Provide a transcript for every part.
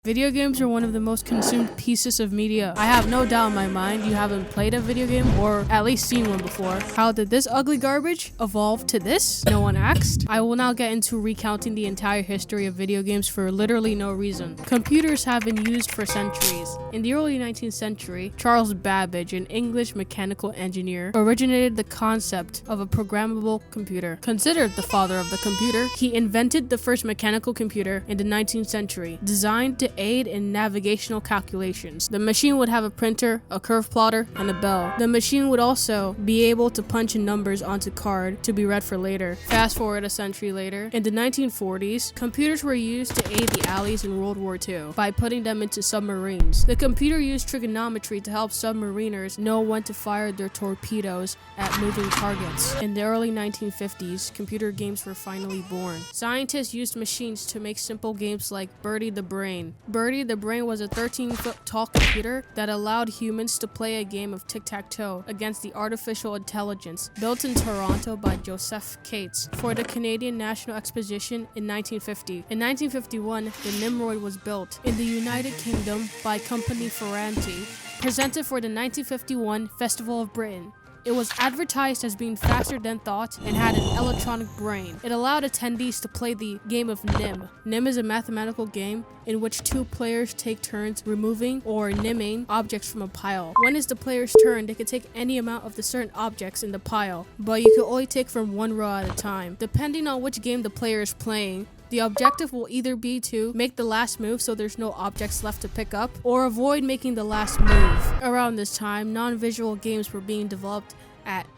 Video games are one of the most consumed pieces of media. I have no doubt in my mind you haven't played a video game or at least seen one before. How did this ugly garbage evolve to this? No one asked. I will now get into recounting the entire history of video games for literally no reason. Computers have been used for centuries. In the early 19th century, Charles Babbage, an English mechanical engineer, originated the concept of a programmable computer. Considered the father of the computer, he invented the first mechanical computer in the 19th century, designed to aid in navigational calculations. The machine would have a printer, a curve plotter, and a bell. The machine would also be able to punch in numbers onto card to be read for later. Fast forward a century later, in the 1940s, computers were used to aid the Allies in World War II by putting them into submarines. The computer used trigonometry to help submariners know when to fire their torpedoes at moving targets. In the early 1950s, computer games were finally born. Scientists used machines to make simple games like Birdie the Brain. Birdie the Brain was a 13-foot tall computer that allowed humans to play a game of tic-tac-toe against the artificial intelligence, built in Toronto by Joseph Cates for the Canadian National Exposition in 1950. In 1951, the Nimrod was built in the United Kingdom by company Ferranti, presented for the 1951 Festival of Britain. It was advertised as being faster than thought and had an electronic brain. It allowed attendees to play the game of NIM. NIM is a mathematical game in which two players take turns removing or nimming objects from a pile. When it's the player's turn, they can take any amount of the certain objects in the pile, but you can only take from one row at a time. Depending on which game the player is playing, the objective will either be to make the last move so there's no objects left to pick up, or avoid making the last move. Around this time, non-visual games were being developed at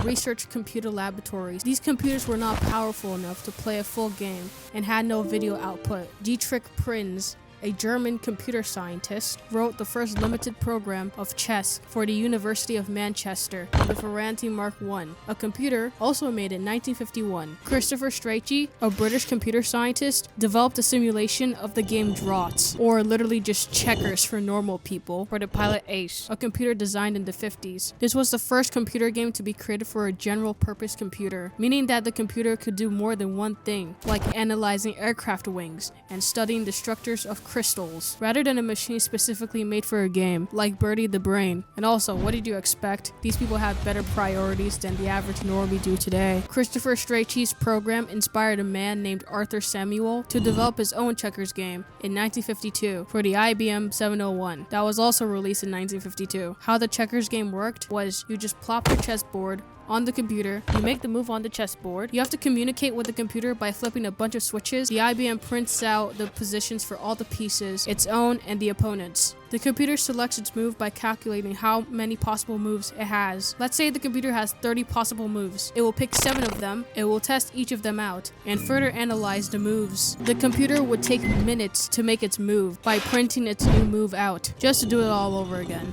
research computer laboratories. These computers were not powerful enough to play a full game and had no video output. Dietrich Prinz, a German computer scientist, wrote the first limited program of chess for the University of Manchester on the Ferranti Mark I, a computer also made in 1951. Christopher Strachey, a British computer scientist, developed a simulation of the game Draughts, or literally just checkers for normal people, for the Pilot Ace, a computer designed in the 50s. This was the first computer game to be created for a general-purpose computer, meaning that the computer could do more than one thing, like analyzing aircraft wings and studying the structures of crystals, rather than a machine specifically made for a game, like Birdie the Brain. And also, what did you expect? These people have better priorities than the average normie do today. Christopher Strachey's program inspired a man named Arthur Samuel to develop his own checkers game in 1952 for the IBM 701. That was also released in 1952. How the checkers game worked was you just plop your chessboard on the computer, you make the move on the chessboard. You have to communicate with the computer by flipping a bunch of switches. The IBM prints out the positions for all the pieces, its own and the opponent's. The computer selects its move by calculating how many possible moves it has. Let's say the computer has 30 possible moves. It will pick 7 of them, it will test each of them out, and further analyze the moves. The computer would take minutes to make its move by printing its new move out, just to do it all over again.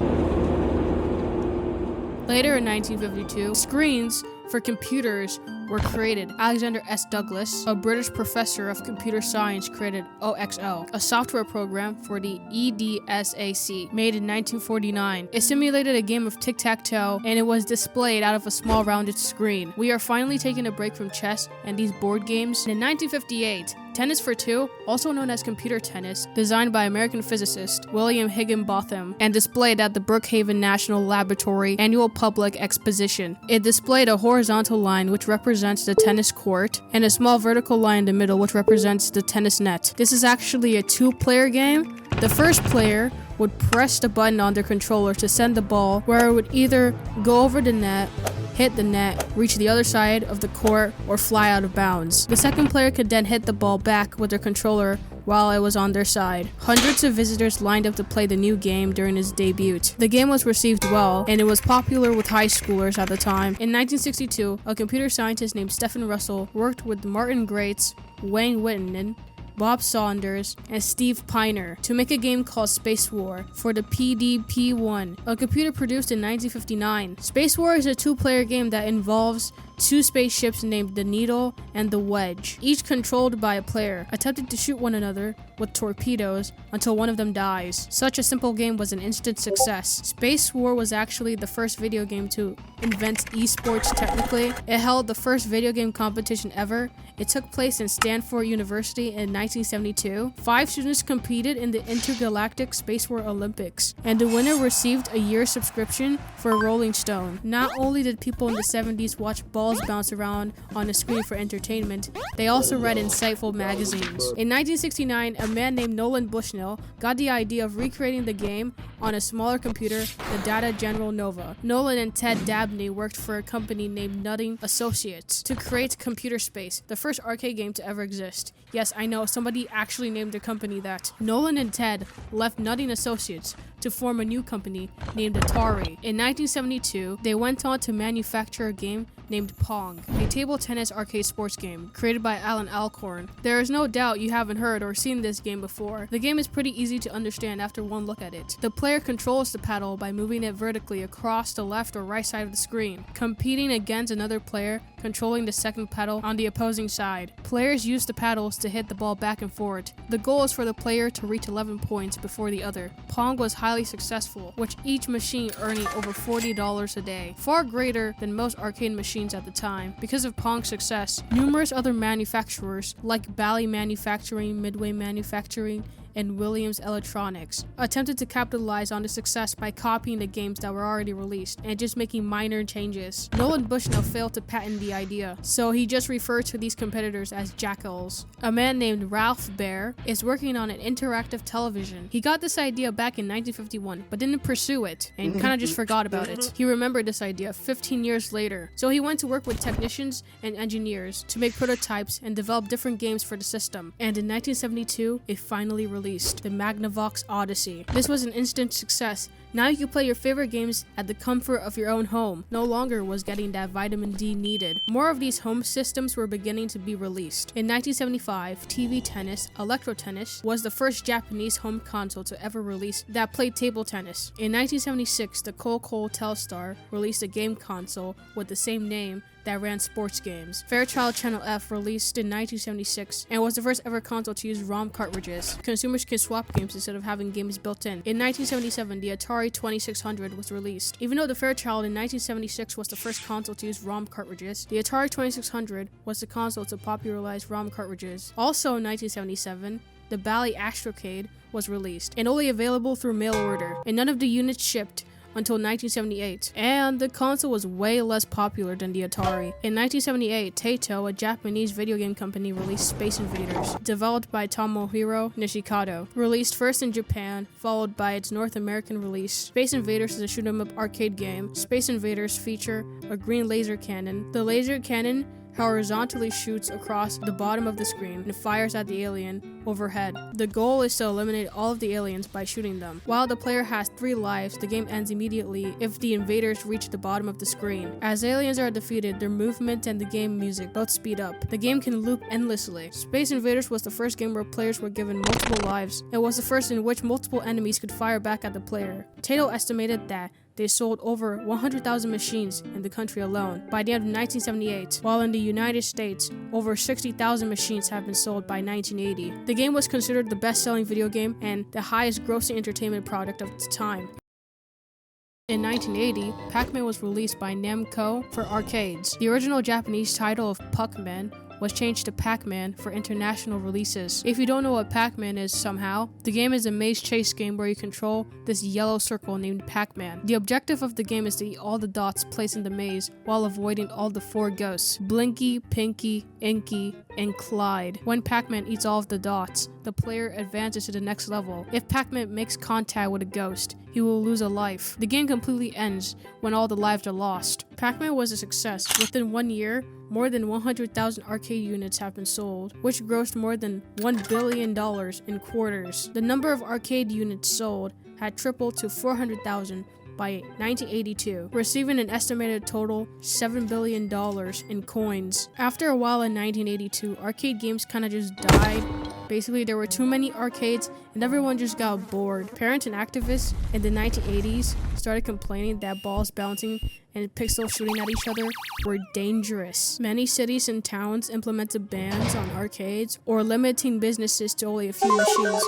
Later in 1952, screens for computers were created. Alexander S. Douglas, a British professor of computer science, created OXL, a software program for the EDSAC, made in 1949. It simulated a game of tic-tac-toe, and it was displayed out of a small rounded screen. We are finally taking a break from chess and these board games. In 1958, Tennis for Two, also known as computer tennis, designed by American physicist William Higginbotham and displayed at the Brookhaven National Laboratory Annual Public Exposition. It displayed a horizontal line which represents the tennis court and a small vertical line in the middle which represents the tennis net. This is actually a 2-player game. The first player would press the button on their controller to send the ball where it would either go over the net, hit the net, reach the other side of the court, or fly out of bounds. The second player could then hit the ball back with their controller while it was on their side. Hundreds of visitors lined up to play the new game during its debut. The game was received well, and it was popular with high schoolers at the time. In 1962, a computer scientist named Stephen Russell worked with Martin Grates, Wayne Whitten, Bob Saunders, and Steve Piner to make a game called Space War for the PDP-1, a computer produced in 1959. Space War is a 2-player game that involves two spaceships named the Needle and the Wedge, each controlled by a player, attempted to shoot one another with torpedoes until one of them dies. Such a simple game was an instant success. Space War was actually the first video game to invent esports technically. It held the first video game competition ever. It took place in Stanford University in 1972. 5 students competed in the Intergalactic Space War Olympics, and the winner received a year's subscription for Rolling Stone. Not only did people in the 70s watch balls bounce around on a screen for entertainment, they also read insightful magazines. In 1969, a man named Nolan Bushnell got the idea of recreating the game on a smaller computer, the Data General Nova. Nolan and Ted Dabney worked for a company named Nutting Associates to create Computer Space, the first arcade game to ever exist. Yes, I know, somebody actually named their company that. Nolan and Ted left Nutting Associates to form a new company named Atari. In 1972, they went on to manufacture a game named Pong, a table tennis arcade sports game created by Alan Alcorn. There is no doubt you haven't heard or seen this game before. The game is pretty easy to understand after one look at it. The player controls the paddle by moving it vertically across the left or right side of the screen, competing against another player controlling the second paddle on the opposing side. Players use the paddles to hit the ball back and forth. The goal is for the player to reach 11 points before the other. Pong was highly successful, with each machine earning over $40 a day, far greater than most arcade machines at the time. Because of Pong's success, numerous other manufacturers like Bally Manufacturing, Midway Manufacturing, and Williams Electronics attempted to capitalize on the success by copying the games that were already released and just making minor changes. Nolan Bushnell failed to patent the idea, so he just referred to these competitors as jackals. A man named Ralph Baer is working on an interactive television. He got this idea back in 1951, but didn't pursue it and kind of just forgot about it. He remembered this idea 15 years later, so he went to work with technicians and engineers to make prototypes and develop different games for the system. And in 1972, it finally released the Magnavox Odyssey. This was an instant success. Now you can play your favorite games at the comfort of your own home. No longer was getting that vitamin D needed. More of these home systems were beginning to be released. In 1975, TV Tennis, Electro Tennis, was the first Japanese home console to ever release that played table tennis. In 1976, the Coco Telstar released a game console with the same name that ran sports games. Fairchild Channel F released in 1976 and was the first ever console to use ROM cartridges. Consumers could swap games instead of having games built in. In 1977, the Atari 2600 was released. Even though the Fairchild in 1976 was the first console to use ROM cartridges, the Atari 2600 was the console to popularize ROM cartridges. Also in 1977, the Bally Astrocade was released and only available through mail order, and none of the units shipped until 1978, and the console was way less popular than the Atari. In 1978, Taito, a Japanese video game company, released Space Invaders, developed by Tomohiro Nishikado. Released first in Japan, followed by its North American release. Space Invaders is a shoot-'em-up arcade game. Space Invaders feature a green laser cannon. The laser cannon horizontally shoots across the bottom of the screen and fires at the alien overhead. The goal is to eliminate all of the aliens by shooting them. While the player has 3 lives, the game ends immediately if the invaders reach the bottom of the screen. As aliens are defeated, their movement and the game music both speed up. The game can loop endlessly. Space Invaders was the first game where players were given multiple lives. It was the first in which multiple enemies could fire back at the player. Taito estimated that they sold over 100,000 machines in the country alone by the end of 1978, while in the United States, over 60,000 machines have been sold by 1980. The game was considered the best-selling video game and the highest-grossing entertainment product of its time. In 1980, Pac-Man was released by Namco for arcades. The original Japanese title of Puckman was changed to Pac-Man for international releases. If you don't know what Pac-Man is somehow, the game is a maze chase game where you control this yellow circle named Pac-Man. The objective of the game is to eat all the dots placed in the maze while avoiding all the 4 ghosts: Blinky, Pinky, Inky, and Clyde. When Pac-Man eats all of the dots, the player advances to the next level. If Pac-Man makes contact with a ghost, he will lose a life. The game completely ends when all the lives are lost. Pac-Man was a success. Within 1 year, more than 100,000 arcade units have been sold, which grossed more than $1 billion in quarters. The number of arcade units sold had tripled to 400,000 by 1982, receiving an estimated total $7 billion in coins. After a while in 1982, arcade games kinda just died Basically, there were too many arcades and everyone just got bored. Parents and activists in the 1980s started complaining that balls bouncing and pixels shooting at each other were dangerous. Many cities and towns implemented bans on arcades or limiting businesses to only a few machines.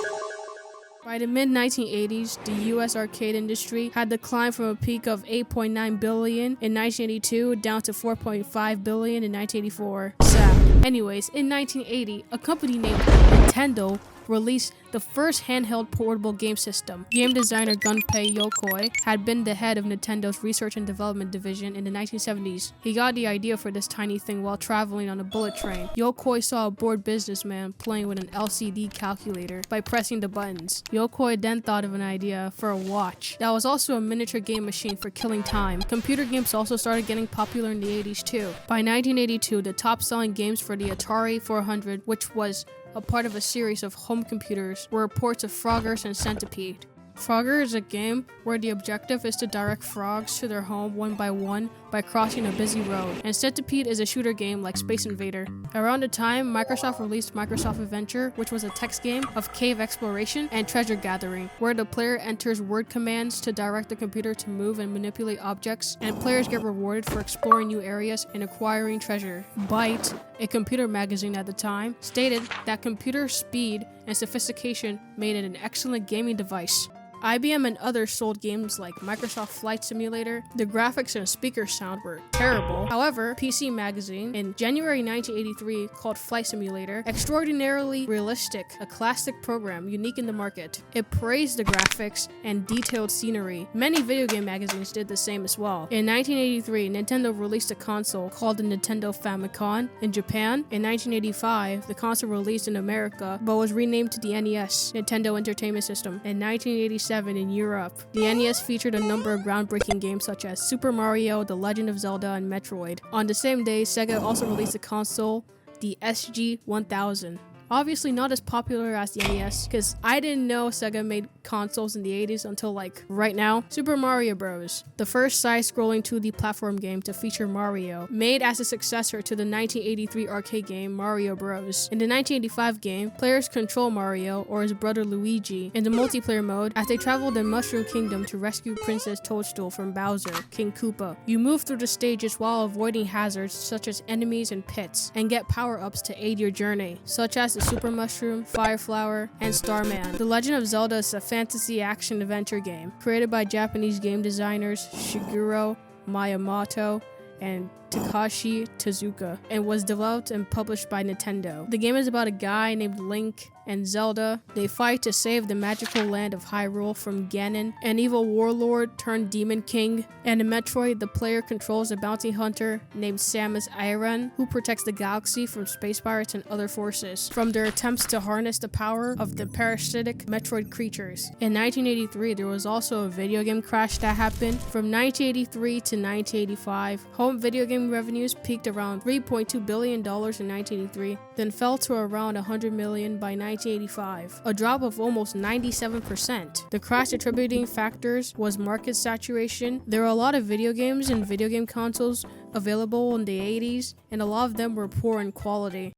By the mid-1980s, the US arcade industry had declined from a peak of $8.9 billion in 1982 down to $4.5 billion in 1984. Sad. Anyways, in 1980, a company named Nintendo released the first handheld portable game system. Game designer Gunpei Yokoi had been the head of Nintendo's research and development division in the 1970s. He got the idea for this tiny thing while traveling on a bullet train. Yokoi saw a bored businessman playing with an LCD calculator by pressing the buttons. Yokoi then thought of an idea for a watch that was also a miniature game machine for killing time. Computer games also started getting popular in the 80s too. By 1982, the top-selling games for the Atari 400, which was a part of a series of home computers, were reports of Froggers and Centipede. Frogger is a game where the objective is to direct frogs to their home one by one by crossing a busy road, and Centipede is a shooter game like Space Invader. Around the time, Microsoft released Microsoft Adventure, which was a text game of cave exploration and treasure gathering, where the player enters word commands to direct the computer to move and manipulate objects, and players get rewarded for exploring new areas and acquiring treasure. Byte, a computer magazine at the time, stated that computer speed and sophistication made it an excellent gaming device. IBM and others sold games like Microsoft Flight Simulator. The graphics and speaker sound were terrible. However, PC Magazine in January 1983 called Flight Simulator extraordinarily realistic, a classic program unique in the market. It praised the graphics and detailed scenery. Many video game magazines did the same as well. In 1983, Nintendo released a console called the Nintendo Famicom in Japan. In 1985, the console released in America but was renamed to the NES, Nintendo Entertainment System. In 1987, in Europe, the NES featured a number of groundbreaking games such as Super Mario, The Legend of Zelda, and Metroid. On the same day, Sega also released a console, the SG-1000. Obviously not as popular as the NES, because I didn't know Sega made consoles in the 80s until like right now. Super Mario Bros., the first side-scrolling 2D platform game to feature Mario, made as a successor to the 1983 arcade game Mario Bros. In the 1985 game, players control Mario or his brother Luigi in the multiplayer mode as they travel the Mushroom Kingdom to rescue Princess Toadstool from Bowser, King Koopa. You move through the stages while avoiding hazards such as enemies and pits, and get power-ups to aid your journey, such as the Super Mushroom, Fire Flower, and Starman. The Legend of Zelda is a fantasy action-adventure game created by Japanese game designers Shigeru Miyamoto and Takashi Tezuka, and was developed and published by Nintendo. The game is about a guy named Link and Zelda. They fight to save the magical land of Hyrule from Ganon, an evil warlord turned demon king. And in Metroid, the player controls a bounty hunter named Samus Aran, who protects the galaxy from space pirates and other forces from their attempts to harness the power of the parasitic Metroid creatures. In 1983, there was also a video game crash that happened. From 1983 to 1985, home video game revenues peaked around $3.2 billion in 1983, then fell to around $100 million by 1985, a drop of almost 97%. The crash attributing factors was market saturation. There were a lot of video games and video game consoles available in the 80s, and a lot of them were poor in quality.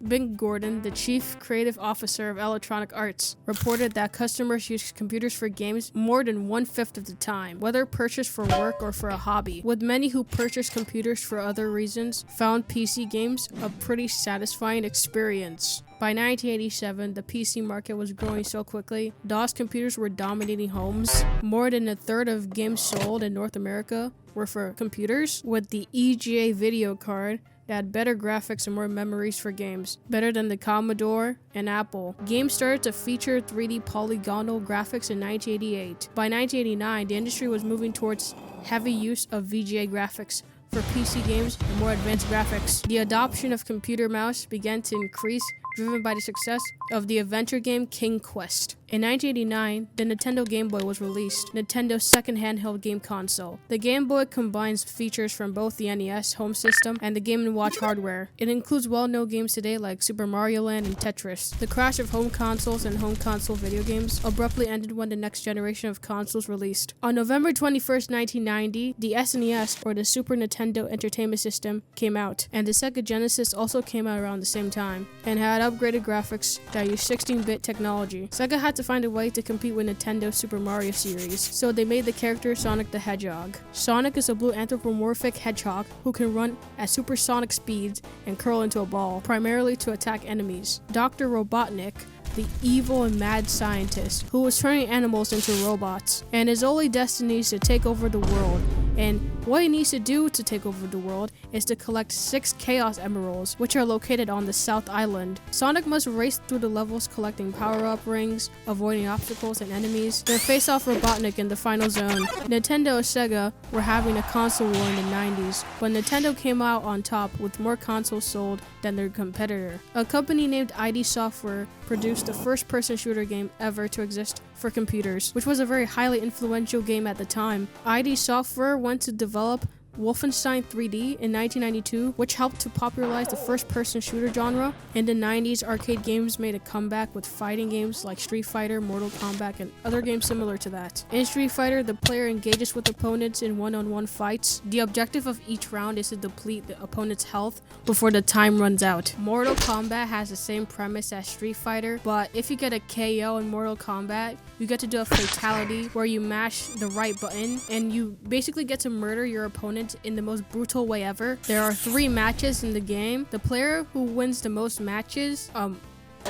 Ben Gordon, the chief creative officer of Electronic Arts, reported that customers use computers for games more than 1/5 of the time, whether purchased for work or for a hobby, with many who purchased computers for other reasons found PC games a pretty satisfying experience. By 1987, the PC market was growing so quickly, DOS computers were dominating homes. More than a third of games sold in North America were for computers, with the EGA video card that had better graphics and more memories for games, better than the Commodore and Apple. Games started to feature 3D polygonal graphics in 1988. By 1989, the industry was moving towards heavy use of VGA graphics for PC games and more advanced graphics. The adoption of computer mouse began to increase, driven by the success of the adventure game King Quest. In 1989, the Nintendo Game Boy was released, Nintendo's second handheld game console. The Game Boy combines features from both the NES home system and the Game & Watch hardware. It includes well-known games today like Super Mario Land and Tetris. The crash of home consoles and home console video games abruptly ended when the next generation of consoles released. On November 21st, 1990, the SNES, or the Super Nintendo Entertainment System, came out, and the Sega Genesis also came out around the same time, and had upgraded graphics that used 16-bit technology. Sega had to find a way to compete with Nintendo's Super Mario series, so they made the character Sonic the Hedgehog. Sonic is a blue anthropomorphic hedgehog who can run at supersonic speeds and curl into a ball, primarily to attack enemies. Dr. Robotnik, the evil and mad scientist who was turning animals into robots, and his only destiny is to take over the world. And what he needs to do to take over the world is to collect 6 Chaos Emeralds, which are located on the South Island. Sonic must race through the levels collecting power-up rings, avoiding obstacles and enemies, then face off Robotnik in the final zone. Nintendo and Sega were having a console war in the 90s, but Nintendo came out on top with more consoles sold than their competitor. A company named ID Software produced the first-person shooter game ever to exist for computers, which was a very highly influential game at the time. ID Software went to develop Wolfenstein 3D in 1992, which helped to popularize the first-person shooter genre. In the 90s, arcade games made a comeback with fighting games like Street Fighter, Mortal Kombat, and other games similar to that. In Street Fighter, the player engages with opponents in one-on-one fights. The objective of each round is to deplete the opponent's health before the time runs out. Mortal Kombat has the same premise as Street Fighter, but if you get a KO in Mortal Kombat, you get to do a fatality where you mash the right button and you basically get to murder your opponent in the most brutal way ever. There are 3 matches in the game. The player who wins the most matches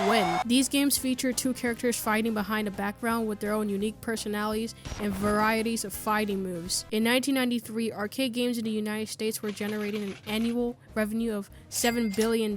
win. These games feature 2 characters fighting behind a background with their own unique personalities and varieties of fighting moves. In 1993, arcade games in the United States were generating an annual revenue of $7 billion.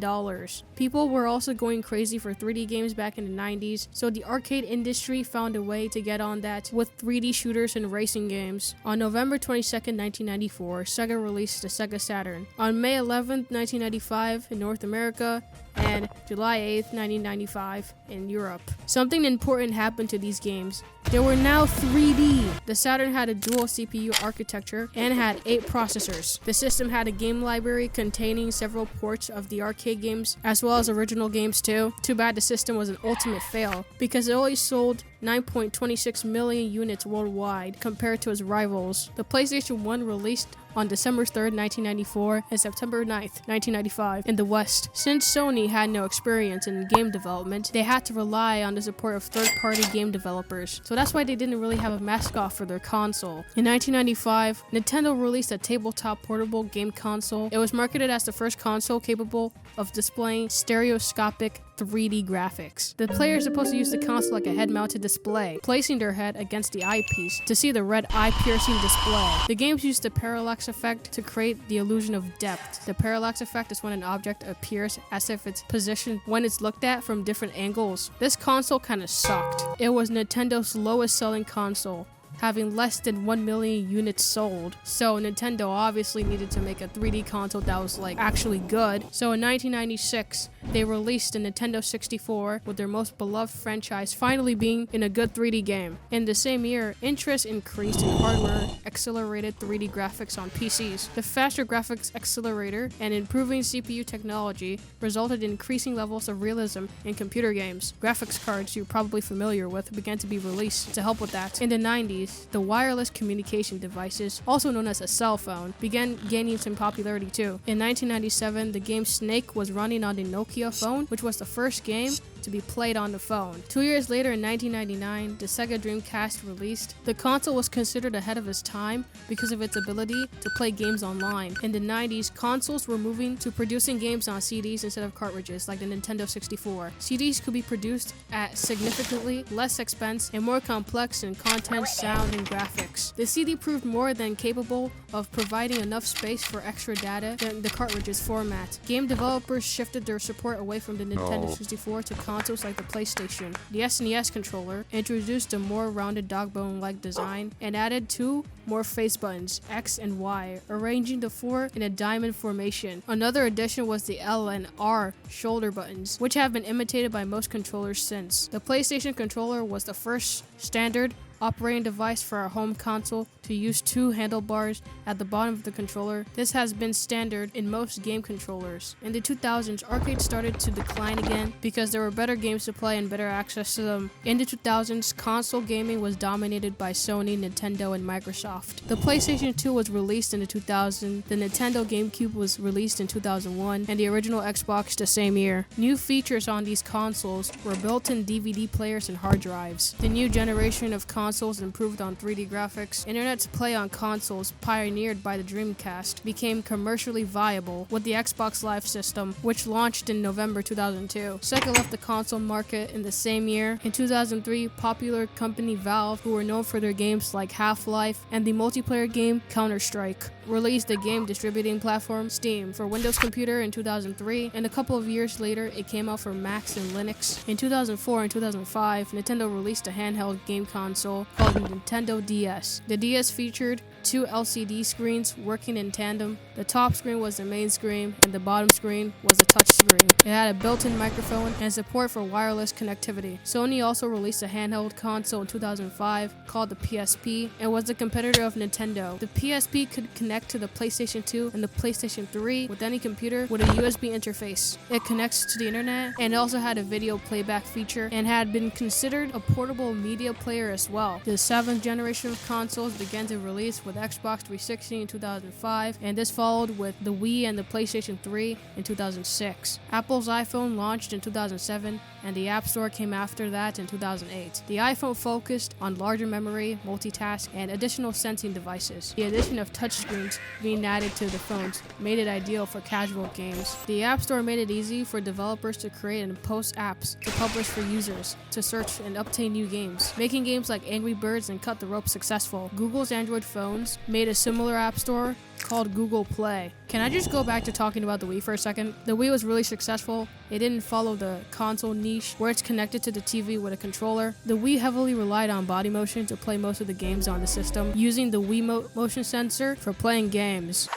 People were also going crazy for 3D games back in the 90s, so the arcade industry found a way to get on that with 3D shooters and racing games. On November 22nd, 1994, Sega released the Sega Saturn. On May 11th, 1995 in North America, and July 8th, 1995 in Europe. Something important happened to these games. They were now 3D. The Saturn had a dual CPU architecture and had 8 processors. The system had a game library containing several ports of the arcade games as well as original games too. Too bad the system was an ultimate fail because it only sold 9.26 million units worldwide compared to its rivals. The PlayStation 1 released on December 3rd, 1994 and September 9th, 1995 in the West. Since Sony had no experience in game development, they had to rely on the support of third-party game developers. So that's why they didn't really have a mascot for their console. In 1995, Nintendo released a tabletop portable game console. It was marketed as the first console capable of displaying stereoscopic 3D graphics. The player is supposed to use the console like a head-mounted display, placing their head against the eyepiece to see the red eye-piercing display. The games use the parallax effect to create the illusion of depth. The parallax effect is when an object appears as if it's positioned when it's looked at from different angles. This console kinda sucked. It was Nintendo's lowest selling console, having less than 1 million units sold. So Nintendo obviously needed to make a 3D console that was like actually good. So in 1996, they released the Nintendo 64 with their most beloved franchise finally being in a good 3D game. In the same year, interest increased in hardware accelerated 3D graphics on PCs. The faster graphics accelerator and improving CPU technology resulted in increasing levels of realism in computer games. Graphics cards you're probably familiar with began to be released to help with that. In the 90s, the wireless communication devices, also known as a cell phone, began gaining some popularity too. In 1997, the game Snake was running on the Nokia phone, which was the first game to be played on the phone. 2 years later, in 1999, the Sega Dreamcast released. The console was considered ahead of its time because of its ability to play games online. In the 90s, consoles were moving to producing games on CDs instead of cartridges, like the Nintendo 64. CDs could be produced at significantly less expense and more complex in content, sound, and graphics. The CD proved more than capable of providing enough space for extra data than the cartridge's format. Game developers shifted their support away from the Nintendo 64 to consoles like the PlayStation. The SNES controller introduced a more rounded dog bone-like design and added 2 more face buttons, X and Y, arranging the 4 in a diamond formation. Another addition was the L and R shoulder buttons, which have been imitated by most controllers since. The PlayStation controller was the first standard operating device for our home console to use 2 handlebars at the bottom of the controller. This has been standard in most game controllers. In the 2000s, arcades started to decline again because there were better games to play and better access to them. In the 2000s, console gaming was dominated by Sony, Nintendo, and Microsoft. The PlayStation 2 was released in the 2000s, the Nintendo GameCube was released in 2001, and the original Xbox the same year. New features on these consoles were built-in DVD players and hard drives. The new generation of consoles improved on 3D graphics. Internet play on consoles pioneered by the Dreamcast became commercially viable with the Xbox Live system, which launched in November 2002. Sega left the console market in the same year. In 2003, popular company Valve, who were known for their games like Half-Life and the multiplayer game Counter-Strike, released the game distributing platform Steam for Windows Computer in 2003, and a couple of years later it came out for Macs and Linux. In 2004 and 2005, Nintendo released a handheld game console called the Nintendo DS. The DS featured 2 LCD screens working in tandem. The top screen was the main screen and the bottom screen was the touch screen. It had a built-in microphone and support for wireless connectivity. Sony also released a handheld console in 2005 called the PSP and was the competitor of Nintendo. The PSP could connect to the PlayStation 2 and the PlayStation 3 with any computer with a USB interface. It connects to the internet and also had a video playback feature and had been considered a portable media player as well. The 7th generation of consoles began to release with Xbox 360 in 2005, and this followed with the Wii and the PlayStation 3 in 2006. Apple's iPhone launched in 2007, and the App Store came after that in 2008. The iPhone focused on larger memory, multitask, and additional sensing devices. The addition of touchscreens being added to the phones made it ideal for casual games. The App Store made it easy for developers to create and post apps to publish for users to search and obtain new games, making games like Angry Birds and Cut the Rope successful. Google's Android phones made a similar app store called Google Play. Can I just go back to talking about the Wii for a second? The Wii was really successful. It didn't follow the console niche where it's connected to the TV with a controller. The Wii heavily relied on body motion to play most of the games on the system, using the Wii motion sensor for playing games.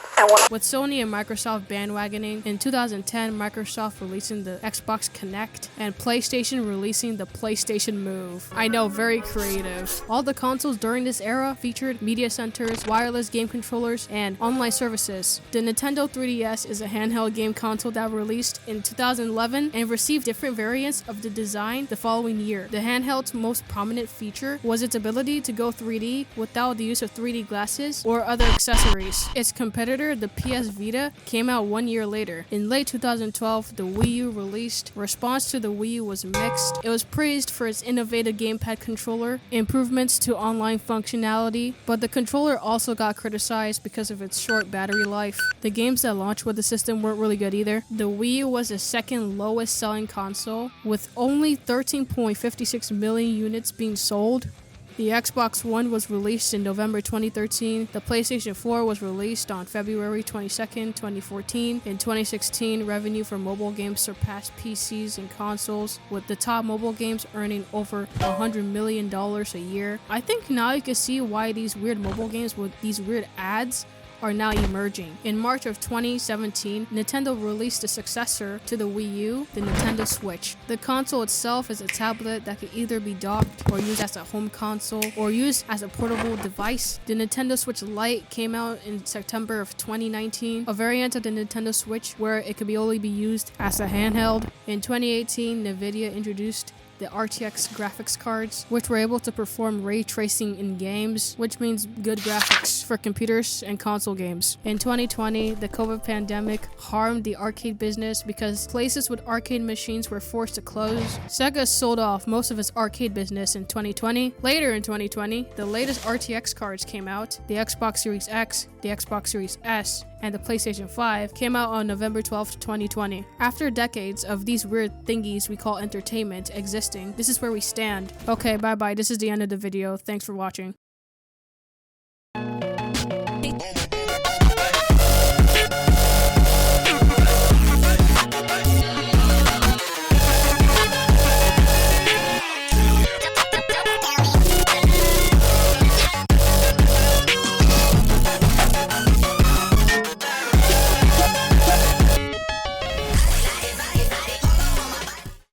With Sony and Microsoft bandwagoning, in 2010 Microsoft releasing the Xbox Kinect and PlayStation releasing the PlayStation Move. I know, very creative. All the consoles during this era featured media centers, wireless game controllers, and online services. The Nintendo 3DS is a handheld game console that released in 2011 and received different variants of the design the following year. The handheld's most prominent feature was its ability to go 3D without the use of 3D glasses or other accessories. Its competitor, the PS Vita, came out 1 year later. In late 2012, the Wii U released. Response to the Wii U was mixed. It was praised for its innovative gamepad controller, improvements to online functionality, but the controller also got criticized because of its short battery life. The games that launched with the system weren't really good either. The Wii U was the second lowest selling console, with only 13.56 million units being sold. The Xbox One was released in November 2013. The PlayStation 4 was released on February 22nd, 2014. In 2016, revenue for mobile games surpassed PCs and consoles, with the top mobile games earning over $100 million a year. I think now you can see why these weird mobile games with these weird ads are now emerging. In March of 2017, Nintendo released a successor to the Wii U, the Nintendo Switch. The console itself is a tablet that can either be docked or used as a home console or used as a portable device. The Nintendo Switch Lite came out in September of 2019, a variant of the Nintendo Switch where it could only be used as a handheld. In 2018, NVIDIA introduced the RTX graphics cards, which were able to perform ray tracing in games, which means good graphics for computers and console games. In 2020, the COVID pandemic harmed the arcade business because places with arcade machines were forced to close. Sega sold off most of its arcade business in 2020. Later in 2020, the latest RTX cards came out. The Xbox Series X, the Xbox Series S, and the PlayStation 5 came out on November 12th, 2020. After decades of these weird thingies we call entertainment existing, this is where we stand. Okay, bye bye. This is the end of the video. Thanks for watching.